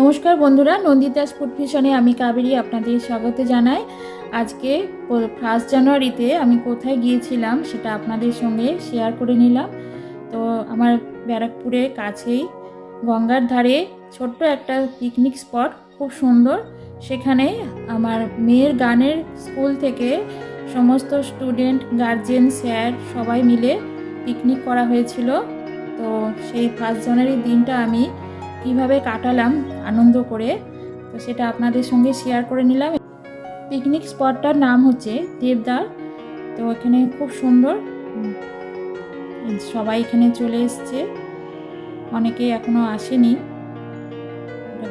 নমস্কার বন্ধুরা, নন্দিতাস ফুড ফিশনে আমি কাবেরী আপনাদের স্বাগত জানাই। আজকে 1 জানুয়ারিতে আমি কোথায় গিয়েছিলাম সেটা আপনাদের সঙ্গে শেয়ার করে নিলাম। তো আমার ব্যারাকপুরের কাছেই গঙ্গার ধারে ছোট্ট একটা পিকনিক স্পট, খুব সুন্দর। সেখানে আমার মেয়ের গানের স্কুল থেকে সমস্ত স্টুডেন্ট, গার্জেন, স্যার সবাই মিলে পিকনিক করা হয়েছিল। তো সেই 1 জানুয়ারির দিনটা আমি কিভাবে কাটালাম আনন্দ করে, তো সেটা আপনাদের সঙ্গে শেয়ার করে নিলাম। পিকনিক স্পটটার নাম হচ্ছে দেবদার। তো এখানে খুব সুন্দর, সবাই এখানে চলে এসছে, অনেকে এখনো আসেনি।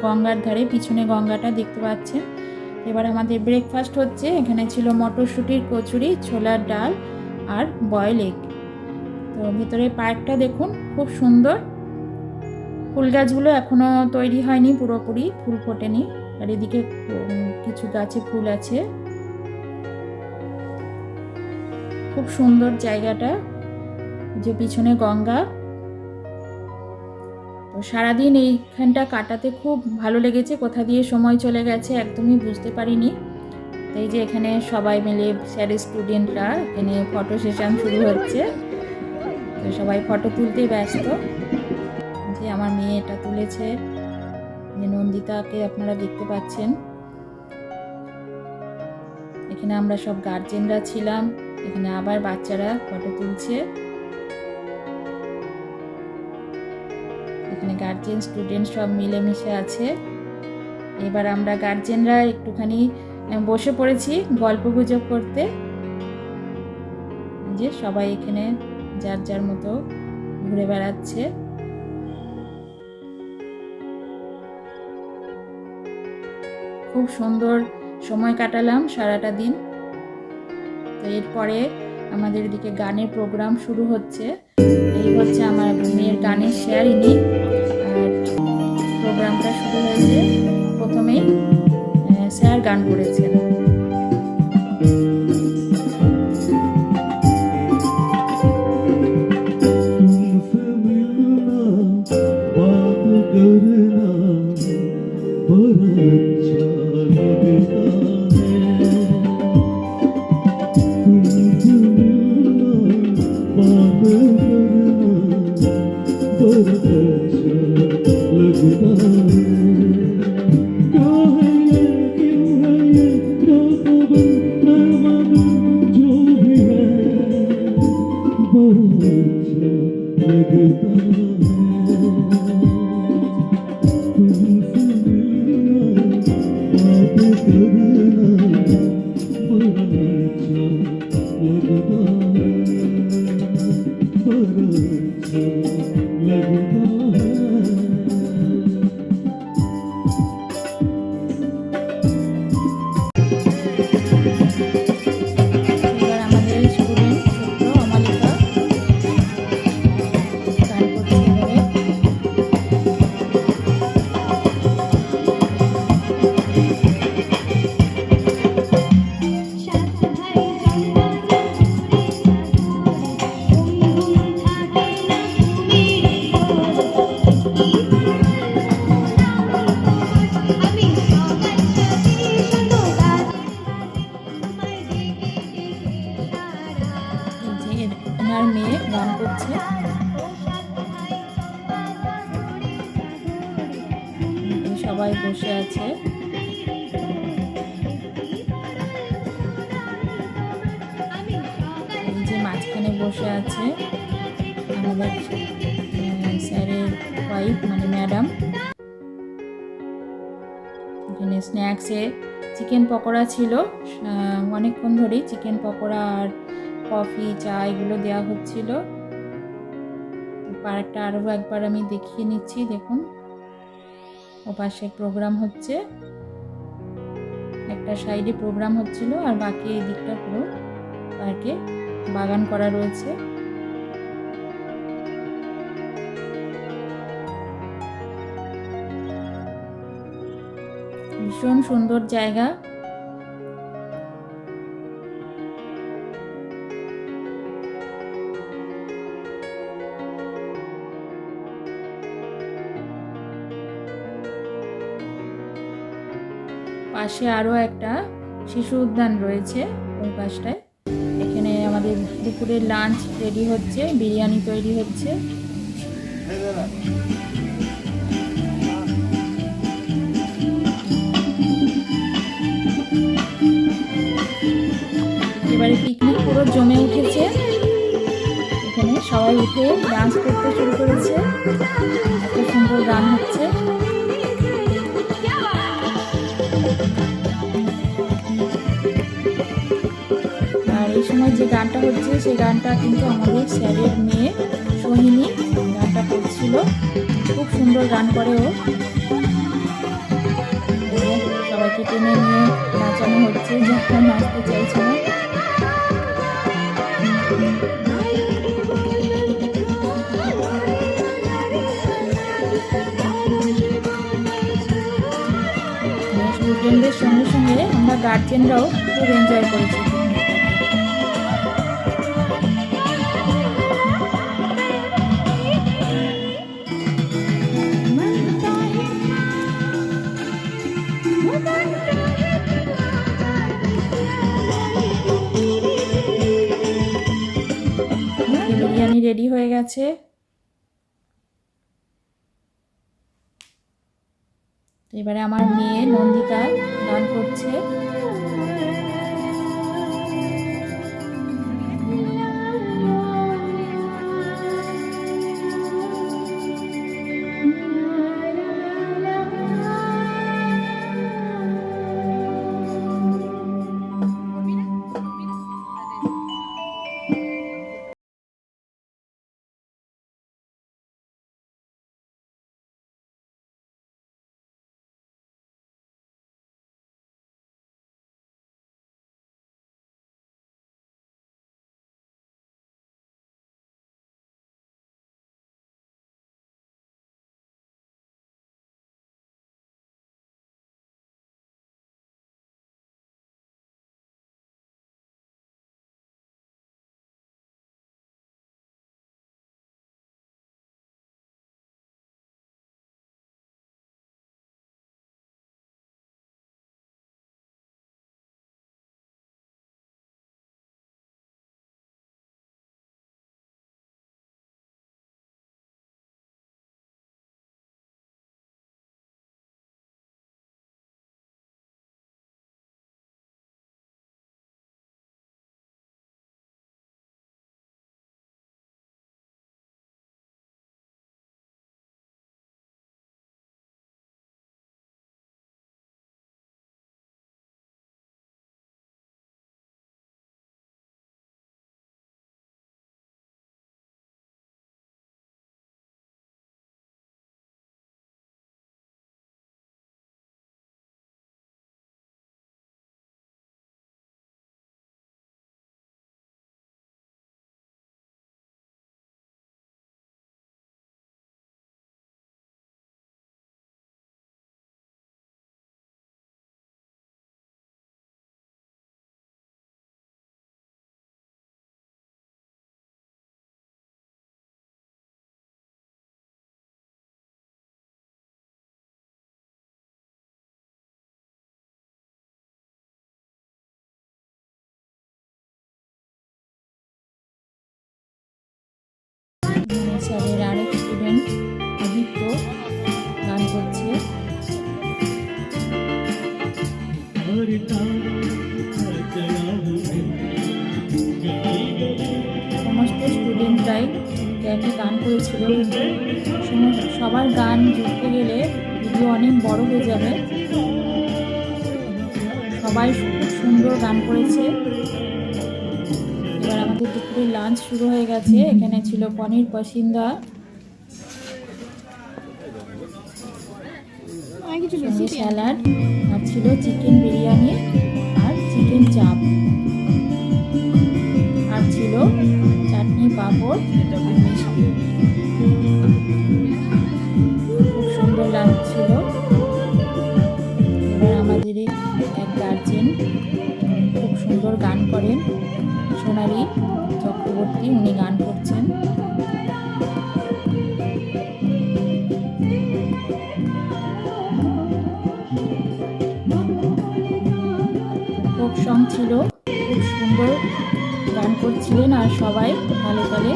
গঙ্গার ধারে, পিছনে গঙ্গাটা দেখতে পাচ্ছেন। এবার আমাদের ব্রেকফাস্ট হচ্ছে, এখানে ছিল মটরশুঁটির কচুরি, ছোলার ডাল আর বয়েল এগ। তো ভিতরে পার্কটা দেখুন, খুব সুন্দর। ফুল গাছগুলো এখনো তৈরি হয়নি পুরোপুরি, ফুল ফোটেনি। আর এদিকে কিছু গাছে ফুল আছে। খুব সুন্দর জায়গাটা, যে পিছনে গঙ্গা। তো সারাদিন এইখানটা কাটাতে খুব ভালো লেগেছে, কোথা দিয়ে সময় চলে গেছে একদমই বুঝতে পারিনি। তো এই যে এখানে সবাই মিলে স্যারের স্টুডেন্টরা এখানে ফটো সেশন শুরু হচ্ছে। তো সবাই ফটো তুলতে ব্যস্ত। যে আমার মেয়ে এটা তুলেছে, যে নন্দিতাকে আপনারা দেখতে পাচ্ছেন। এখানে আমরা সব গার্জেনরা ছিলাম, এখানে আবার বাচ্চারা ফটো তুলছে। এখানে গার্জেন স্টুডেন্ট সব মিলেমিশে আছে। এবার আমরা গার্জেনরা একটুখানি বসে পড়েছি গল্প গুজব করতে। যে সবাই এখানে যার যার মতো ঘুরে বেড়াচ্ছে। খুব সুন্দর সময় কাটালাম সারাটা দিন। তো এরপরে আমাদের এদিকে গানের প্রোগ্রাম শুরু হচ্ছে। এই হচ্ছে আমার মেয়ের গানের শেয়ার ইনি। আর প্রোগ্রামটা শুরু হয়েছে, প্রথমেই স্যার গান করেছেন। মেয়ে গান করছে। সবাই বসে আছে। এই যে মাঝখানে বসে আছে আমাদের স্যারের ওয়াইফ, মানে ম্যাডাম। এখানে স্ন্যাক্সে চিকেন পকোড়া ছিল, অনেকক্ষণ ধরেই চিকেন পকোড়া আর কফি, চা এগুলো দেওয়া হচ্ছিল। পার্কটা আরও একবার আমি দেখিয়ে নিচ্ছি, দেখুন ওপাশে প্রোগ্রাম হচ্ছে, একটা সাইডে প্রোগ্রাম হচ্ছিল আর বাকি এই দিকটা পুরো পার্কে বাগান করা রয়েছে। ভীষণ সুন্দর জায়গা। পাশে আরও একটা শিশু উদ্যান রয়েছে ওই পাশটায়। এখানে আমাদের দুপুরের লাঞ্চ রেডি হচ্ছে, বিরিয়ানি তৈরি হচ্ছে। এবারে পিকনিক পুরো জমে উঠেছে, এখানে সবাই উঠে ডান্স করতে শুরু করেছে, এত সুন্দর গান হচ্ছে। আর এই সময় যে গানটা হচ্ছে সেই গানটা কিন্তু আমাদের স্যারের মেয়ে সোহিনী গানটা করছিল, খুব সুন্দর গান করে ও। সবাইকে টেনে নিয়ে নাচানো হচ্ছে, যখন নাচতে চাইছে না। স্টুডেন্টদের সঙ্গে সঙ্গে আমরা গার্জেনরাও খুব এনজয় করেছি। বিরিয়ানি রেডি হয়ে গেছে। এবারে আমার মেয়ে নন্দিতা গান করছে। স্যারের আরেক স্টুডেন্ট আদিত্য গান করছে। সমস্ত স্টুডেন্টরাই একই গান করেছিল, কিন্তু সবার গান জুড়তে গেলে ভিডিও অনেক বড় হয়ে যাবে। সবাই খুব সুন্দর গান করেছে। এবার আমাদের দুপুরে লাঞ্চ শুরু হয়ে গেছে। এখানে ছিল পনির পসিন্দা, স্যালাড, আর ছিল চিকেন বিরিয়ানি আর চিকেন চাপ, আর ছিল চাটনি, পাঁপড় আর মিষ্টি। খুব সুন্দর লাঞ্চ ছিল। এবার আমাদের এক গার্জেন খুব সুন্দর গান করেন, সোনালী চক্রবর্তী, উনি গান করছেন। সং ছিল, খুব সুন্দর গান করছিলেন আর সবাই তালে তালে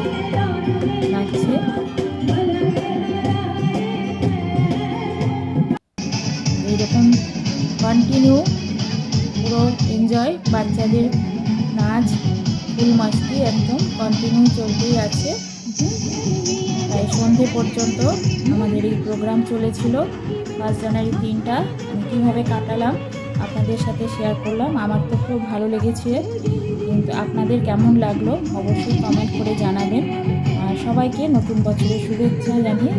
নাচছে। এইরকম কন্টিনিউ পুরো এনজয়, বাচ্চাদের নাচ ফুল মাস্তি একদম কন্টিনিউ চলতেই আছে। তাই সন্ধে পর্যন্ত আমাদের এই প্রোগ্রাম চলেছিল। 5 জানুয়ারির দিনটা আমি কীভাবে কাটালাম আপনাদের সাথে শেয়ার করলাম। আমার তো খুব ভালো লেগেছে, কিন্তু আপনাদের কেমন লাগলো অবশ্যই কমেন্ট করে জানাবেন। আর সবাইকে নতুন বছরের শুভেচ্ছা জানিয়ে